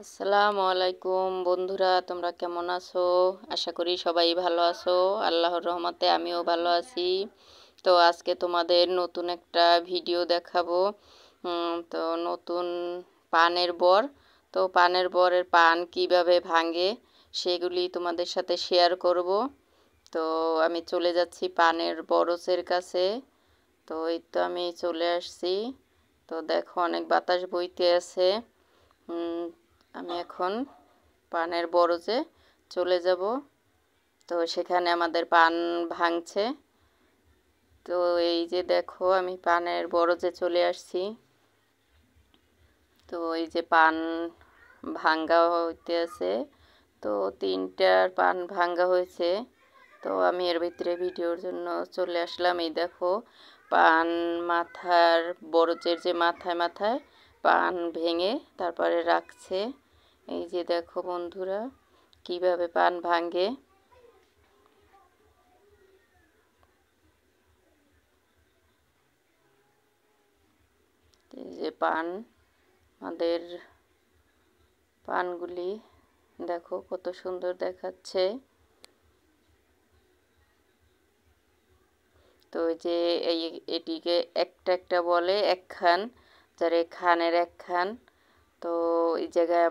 আসসালামু আলাইকুম বন্ধুরা, তোমরা কেমন আছো? আশা করি সবাই ভালো আছো। আল্লাহর রহমতে আমিও ভালো আছি। তো আজকে তোমাদের নতুন একটা ভিডিও দেখাবো। তো নতুন পানের বর। তো পানের বরের পান কিভাবে ভাঙে সেগুলি তোমাদের সাথে শেয়ার করব। তো আমি চলে যাচ্ছি পানের বরজের কাছে। তো এই তো আমি চলে আসছি। তো দেখো অনেক বাতাস বইতে আছে। আমি এখন পানের বরজে চলে যাব। তো সেখানে আমাদের পান ভাঙছে। তো এই যে দেখো আমি পানের বরজে চলে আসছি। তো এই যে পান ভাঙ্গা হইতে আছে। তো 3টার পান ভাঙ্গা হয়েছে। তো আমি এর ভিতরে ভিডিওর জন্য চলে আসলাম। এই দেখো পান মাথার বরজের যে মাথায় মাথায় পান ভেঙে তারপরে রাখছে। এই যে দেখো বন্ধুরা কিভাবে পান ভাঙে। এই যে পান আমাদের পানগুলি দেখো কত সুন্দর দেখাচ্ছে। তো ওই যে এটিকে একটা একটা বলে একখান, যারে খানের একখান। তো এই জায়গায়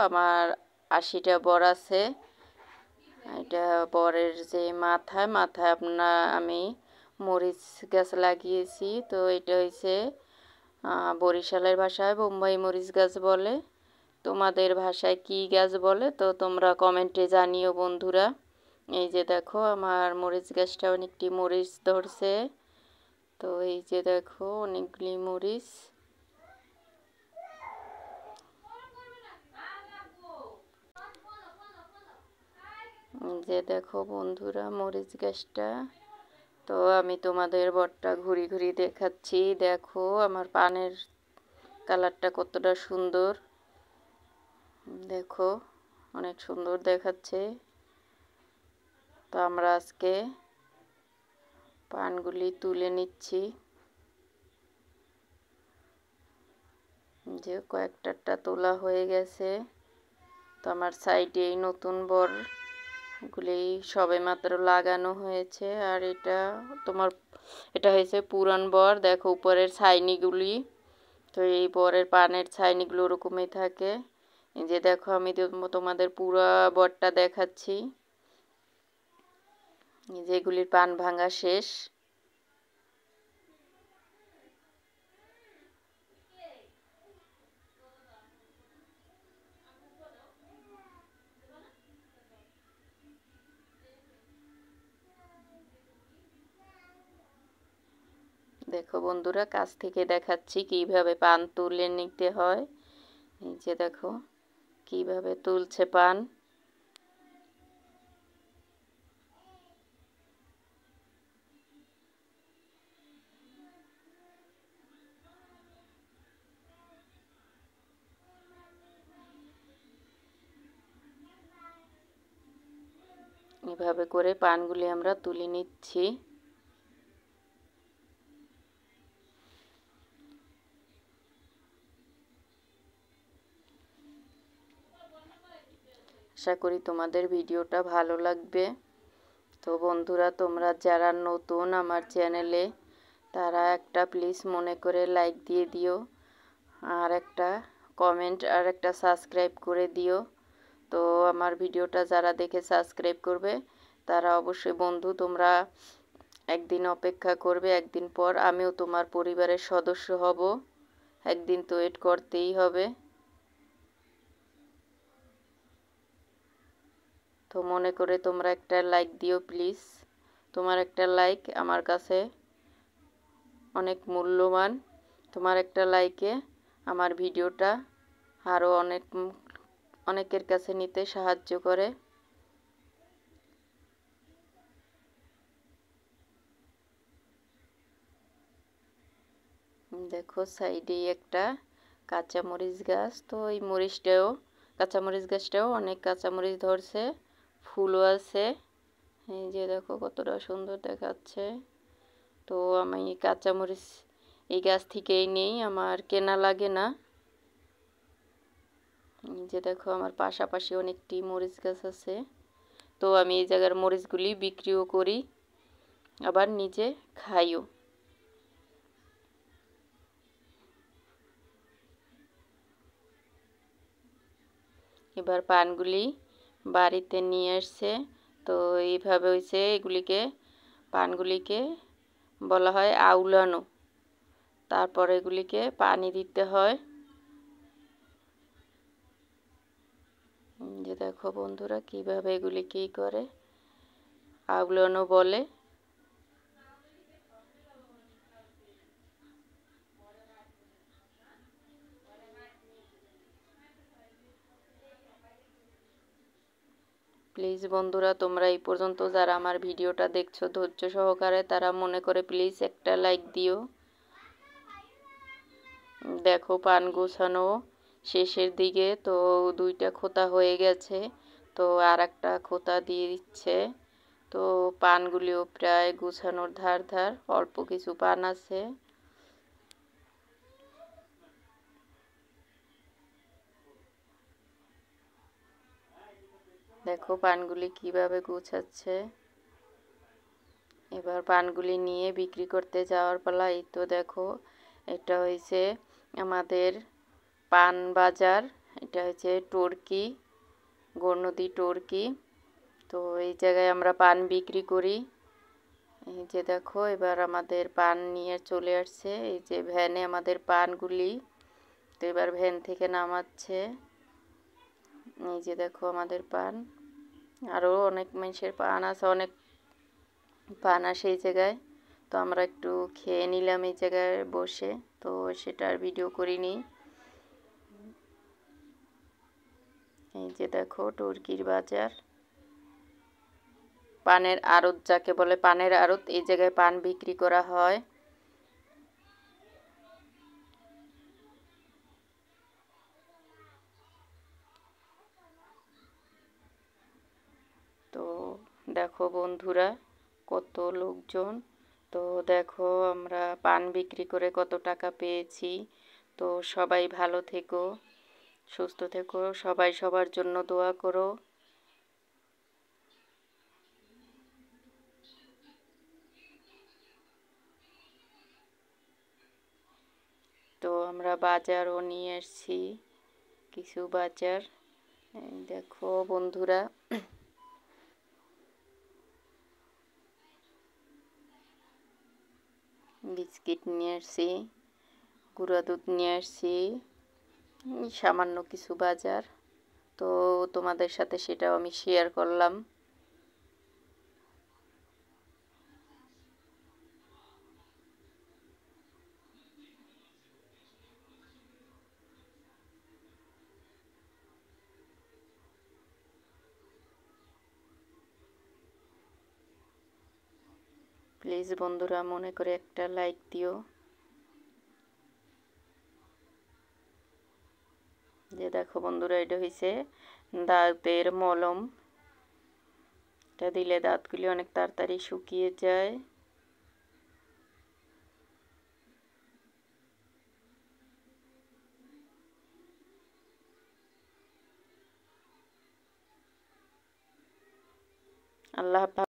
আমার 80টা বর আছে। এটা বরের যে মাথায় মাথায় আমি মরিচ গাছ লাগিয়েছি। তো এটা হয়েছে বরিশালের ভাষায় বোম্বাই মরিচ গাছ বলে। তোমাদের ভাষায় কি গাছ বলে তো তোমরা কমেন্টে জানিও বন্ধুরা। এই যে দেখো আমার মরিচ গাছটা অনেকটি মরিচ ধরছে। তো এই যে দেখো অনেকগুলি মরিচ। এই যে দেখো বন্ধুরা মরিচ গাছটা। তো আমি তোমাদের বরটা ঘুরি ঘুরি দেখাচ্ছি। দেখো আমার পানের কালারটা কতটা সুন্দর। দেখো অনেক সুন্দর দেখাচ্ছে। তো আমরা আজকে পানগুলি তুলে নিচ্ছি। যে কয়েকটা তোলা হয়ে গেছে। তো আমার সাইডে এই নতুন বরগুলি সবেমাত্র লাগানো হয়েছে। আর এটা হয়েছে পুরান বর। দেখো উপরের ছাইনিগুলি। তো এই বরের পানের ছাইনিগুলো ওরকমই থাকে। এই যে দেখো আমি তোমাদের পুরা বরটা দেখাচ্ছি। যেগুলির পান ভাঙা শেষ। দেখো বন্ধুরা কাছ থেকে দেখাচ্ছি কিভাবে পান তুলে নিতে হয়। এই যে দেখো কিভাবে তুলছে পান। এভাবে করে পানগুলি আমরা তুলে নিচ্ছি। আশা করি তোমাদের ভিডিওটা ভালো লাগবে। তো বন্ধুরা তোমরা যারা নতুন আমার চ্যানেলে তারা একটা প্লিজ মনে করে লাইক দিয়ে দিও, আর একটা কমেন্ট আর একটা সাবস্ক্রাইব করে দিও। তো আমার ভিডিওটা যারা দেখে সাবস্ক্রাইব করবে তারা অবশ্যই বন্ধু তোমরা একদিন অপেক্ষা করবে। একদিন পর আমিও তোমার পরিবারের সদস্য হব। একদিন তো ওয়েট করতেই হবে। তো মনে করে তোমরা একটা লাইক দিও প্লিজ। তোমার একটা লাইক আমার কাছে অনেক মূল্যবান। তোমার একটা লাইকে আমার ভিডিওটা আরও অনেকের কাছে নিতে সাহায্য করে। দেখো সাইডেই একটা কাঁচামরিচ গাছ। তো এই কাঁচামরিচ গাছটাও অনেক কাঁচামরিচ ধরছে, ফুলও আছে। এই যে দেখো কতটা সুন্দর দেখাচ্ছে। তো আমি কাঁচামরিচ এই গাছ থেকেই নেই, আমার কেনা লাগে না। যে দেখো আমার পাশাপাশি অনেকটি মরিচ গাছ আছে, তো আমি এই জায়গার মরিচগুলি বিক্রিও করি, আবার নিজে খাইও। এবার পানগুলি বাড়িতে নিয়ে আসছে, তো এইভাবে হয়েছে, এগুলিকে পানগুলিকে বলা হয় আউলানো। তারপর এগুলিকে পানি দিতে হয়। যে দেখো বন্ধুরা কিভাবে এগুলি কি করে, আউলানো বলে। প্লিজ বন্ধুরা তোমরা এই পর্যন্ত যারা আমার ভিডিওটা দেখছো ধৈর্য সহকারে, তারা মনে করে প্লিজ একটা লাইক দিও। দেখো পান গোছানো শেষের দিকে, তো দুইটা খোতা হয়ে গেছে, তো আর একটা খোতা দিয়ে দিচ্ছে। তো পানগুলিও প্রায় গুছানোর ধার ধার, অল্প কিছু পান আছে। দেখো পানগুলি কিভাবে গুছাচ্ছে। এবার পানগুলি নিয়ে বিক্রি করতে যাওয়ার পালা। এই তো দেখো এটা হয়েছে আমাদের পান বাজার, এটা হচ্ছে টর্কি, গৌরনদী টর্কি। তো এই জায়গায় আমরা পান বিক্রি করি। এই যে দেখো এবার আমাদের পান নিয়ে চলে আসছে, এই যে ভ্যানে আমাদের পানগুলি, তো এবার ভ্যান থেকে নামাচ্ছে। এই যে দেখো আমাদের পান, আরও অনেক মানুষের পান আছে, অনেক পান আসে এই জায়গায়। তো আমরা একটু খেয়ে নিলাম এই জায়গায় বসে, তো সেটার ভিডিও করিনি। এই যে দেখো টর্কির বাজার, পানের আড়ত যাকে বলে, পানের আড়ত, এই জায়গায় পান বিক্রি করা হয়। তো দেখো বন্ধুরা কত লোকজন, তো দেখো আমরা পান বিক্রি করে কত টাকা পেয়েছি। তো সবাই ভালো থেকো, সুস্থ থেকো, সবাই সবার জন্য দোয়া করো। তো আমরা বাজারও নিয়ে এসেছি, কিছু বাজার। দেখো বন্ধুরা বিস্কিট নিয়ে আসছি, গুঁড়া দুধ নিয়ে আসছি, সামান্য কিছু বাজার, তো তোমাদের সাথে সেটাও আমি শেয়ার করলাম। প্লিজ বন্ধুরা মনে করে একটা লাইক দিও। যে দেখো বন্ধুরা এটা হয়েছে দাঁতের মলম, এটা দিলে দাঁতগুলি অনেক তাড়াতাড়ি শুকিয়ে যায়। আল্লাহ হাফেজ।